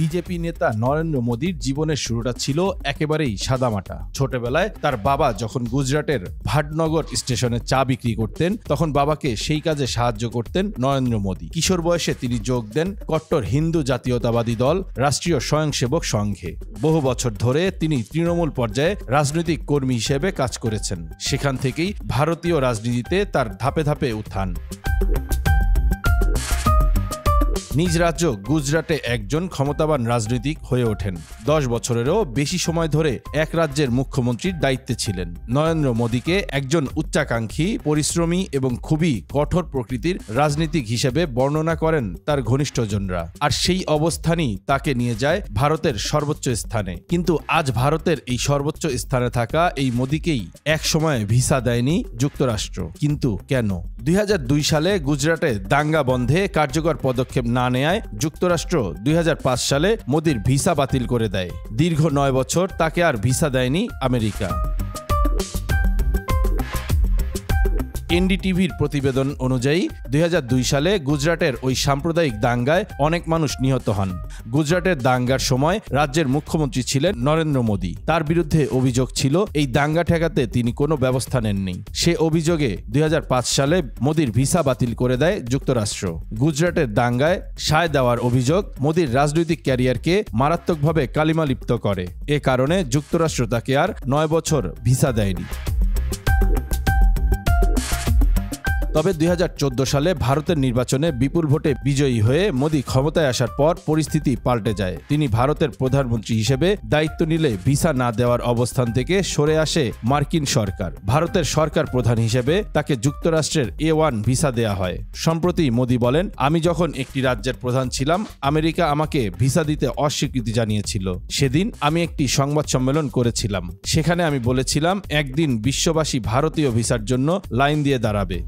BJP নেতা নরেন্দ্র মোদীর জীবনের শুরুটা ছিল একেবারেই সাদামাটা। ছোটবেলায় তার বাবা যখন গুজরাটের ভাটনগর স্টেশনে চা বিক্রি করতেন, তখন বাবাকে সেই কাজে সাহায্য করতেন নরেন্দ্র মোদী। কিশোর বয়সে তিনি যোগ দেন কট্টর হিন্দু জাতীয়তাবাদী দল রাষ্ট্রীয় স্বয়ংসেবক সংঘে। বহু বছর ধরে তিনি তৃণমূল পর্যায়ে রাজনৈতিক কর্মী হিসেবে কাজ করেছেন। সেখান থেকেই ভারতীয় রাজনীতিতে তার ধাপে ধাপে উত্থান। নিজ রাজ্য গুজরাটে একজন ক্ষমতাবান রাজনীতিক হয়ে ওঠেন। 10 বছরেরও বেশি সময় ধরে এক রাজ্যের মুখ্যমন্ত্রীর দায়িত্বে ছিলেন। নরেন্দ্র মোদীকে একজন উচ্চাকাঙ্ক্ষী, পরিশ্রমী এবং খুবই কঠোর প্রকৃতির রাজনীতিক হিসেবে বর্ণনা করেন তার ঘনিষ্ঠজনরা। আর সেই অবস্থানই তাকে নিয়ে যায় ভারতের সর্বোচ্চ স্থানে। কিন্তু আজ ভারতের এই সর্বোচ্চ স্থানে থাকা এই মোদীকেই এক সময় ভিসা দেয়নি যুক্তরাষ্ট্র। কিন্তু কেন? 2002 সালে গুজরাটে দাঙ্গা বন্ধে কার্যকর পদক্ষেপ না নেয়ায় যুক্তরাষ্ট্র 2005 সালে মোদীর ভিসা বাতিল করে দেয়। দীর্ঘ 9 বছর তাকে আর ভিসা দেয়নি আমেরিকা। এনডিটিভির প্রতিবেদন অনুযায়ী 2002 সালে গুজরাটের ওই সাম্প্রদায়িক দাঙ্গায় অনেক মানুষ নিহত হন। গুজরাটের দাঙ্গার সময় রাজ্যের মুখ্যমন্ত্রী ছিলেন নরেন্দ্র মোদী। তার বিরুদ্ধে অভিযোগ ছিল এই দাঙ্গা ঠেকাতে তিনি কোনো ব্যবস্থা নেননি। সে অভিযোগে 2005 সালে মোদীর ভিসা বাতিল করে দেয় যুক্তরাষ্ট্র। গুজরাটের দাঙ্গায় সায় দেওয়ার অভিযোগ মোদীর রাজনৈতিক ক্যারিয়ারকে মারাত্মকভাবে কালিমালিপ্ত করে। এ কারণে যুক্তরাষ্ট্র তাকে আর 9 বছর ভিসা দেয়নি। তবে 2014 সালে ভারতের নির্বাচনে বিপুল ভোটে বিজয়ী হয়ে মোদী ক্ষমতায় আসার পর পরিস্থিতি পাল্টে যায়। তিনি ভারতের প্রধানমন্ত্রী হিসেবে দায়িত্ব নিলে ভিসা না দেওয়ার অবস্থান থেকে সরে আসে মার্কিন সরকার। ভারতের সরকার প্রধান হিসেবে তাকে যুক্তরাষ্ট্রের A1 ভিসা দেয়া হয়। সম্প্রতি মোদী বলেন, আমি যখন একটি রাজ্যের প্রধান ছিলাম, আমেরিকা আমাকে ভিসা দিতে অস্বীকৃতি জানিয়েছিল। সেদিন আমি একটি সংবাদ সম্মেলন করেছিলাম। সেখানে আমি বলেছিলাম, একদিন বিশ্ববাসী ভারতীয় ভিসার জন্য লাইন দিয়ে দাঁড়াবে।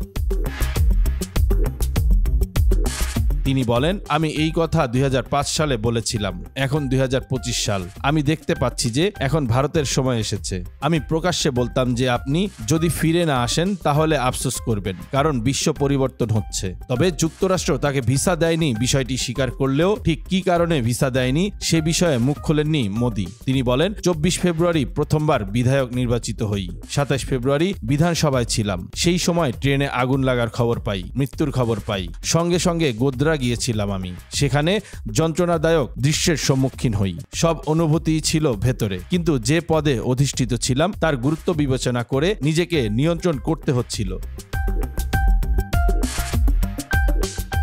তিনি বলেন, আমি এই কথা 2005 সালে বলেছিলাম। এখন 2025 সাল। আমি দেখতে পাচ্ছি যে এখন ভারতের সময় এসেছে। আমি প্রকাশ্যে বলতাম যে আপনি যদি ফিরে না আসেন তাহলে আফসোস করবেন, কারণ বিশ্ব পরিবর্তন হচ্ছে। তবে যুক্তরাষ্ট্র তাকে ভিসা দেয়নি বিষয়টি স্বীকার করলেও ঠিক কি কারণে ভিসা দেয়নি সে বিষয়ে মুখ খোলেননি মোদী। তিনি বলেন, 24 ফেব্রুয়ারি প্রথমবার বিধায়ক নির্বাচিত হই। 27 ফেব্রুয়ারি বিধানসভায় ছিলাম। সেই সময় ট্রেনে আগুন লাগার খবর পাই, মৃত্যুর খবর পাই। সঙ্গে সঙ্গে গোদ্রা গিয়েছিলাম। আমি সেখানে যন্ত্রণাদায়ক দৃশ্যের সম্মুখীন হই। সব অনুভূতি ছিল ভেতরে, কিন্তু যে পদে অধিষ্ঠিত ছিলাম তার গুরুত্ব বিবেচনা করে নিজেকে নিয়ন্ত্রণ করতে হচ্ছিল।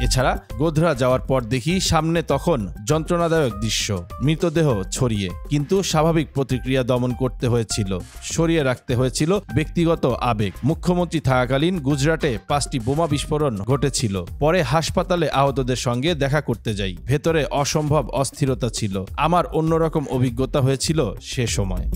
এছাড়া গোধরা যাওয়ার পর দেখি সামনে তখন যন্ত্রণাদায়ক দৃশ্য, মৃতদেহ ছড়িয়ে। কিন্তু স্বাভাবিক প্রতিক্রিয়া দমন করতে হয়েছিল, সরিয়ে রাখতে হয়েছিল ব্যক্তিগত আবেগ। মুখ্যমন্ত্রী থাকাকালীন গুজরাটে 5টি বোমা বিস্ফোরণ ঘটেছিল। পরে হাসপাতালে আহতদের সঙ্গে দেখা করতে যাই। ভেতরে অসম্ভব অস্থিরতা ছিল। আমার অন্যরকম অভিজ্ঞতা হয়েছিল সে সময়।